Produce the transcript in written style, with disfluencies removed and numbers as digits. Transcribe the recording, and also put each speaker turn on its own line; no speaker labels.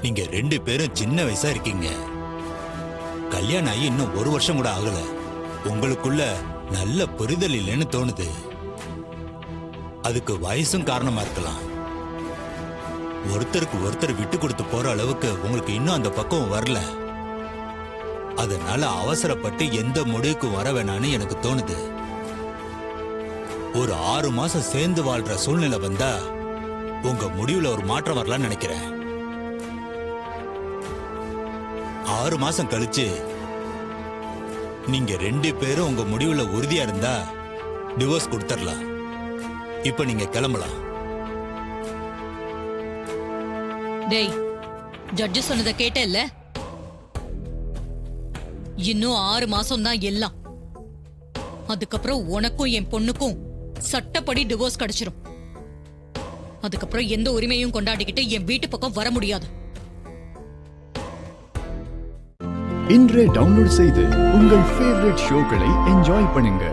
நீங்க 2 பேரும் சின்ன வயசா இருக்கீங்க. கல்யாணம் ஆகி இன்னும் 1 வருஷம் கூட ஆகல. உங்களுக்குள்ள நல்ல புரிதல் இல்லைன்னு தோணுது. அதுக்கு வயசும் காரணமா இருக்கலாம். ஒருத்தருக்கு ஒருத்தர் விட்டு கொடுத்து போற அளவுக்கு உங்களுக்கு இன்னும் அந்த பக்கம் வரல. அதனால அவசரப்பட்டு எந்த முடிவுக்கும் வர வேணான்னு எனக்கு தோணுது. ஒரு 6 மாசம் சேர்ந்து வாழ்ற சூழ்நிலை வந்தா உங்க முடிவுல ஒரு மாற்றம் வரலாம்னு நினைக்கிறேன். 6 மாசம் கழிச்சு நீங்க 2 பேரும் உங்க முடிவுல உறுதியா இருந்தா டிவோர்ஸ் கொடுத்துடலாம். இப்ப நீங்க கிளம்பலாம்.
டேய், ஜட்ஜு சொன்னதை கேட்டல்ல? இன்னும் 6 மாசம் தான் எல்லாம். அதுக்கப்புறம் உனக்கும் என் பொண்ணுக்கும் சட்டப்படி டிவோர்ஸ் கிடைச்சிரும். அதுக்கப்புறம் எந்த உரிமையும் கொண்டாடிக்கிட்டு என் வீட்டு பக்கம் வர முடியாது.
இன்றே டவுன்லோட் செய்து உங்கள் ஃபேவரட் ஷோக்களை என்ஜாய் பண்ணுங்க.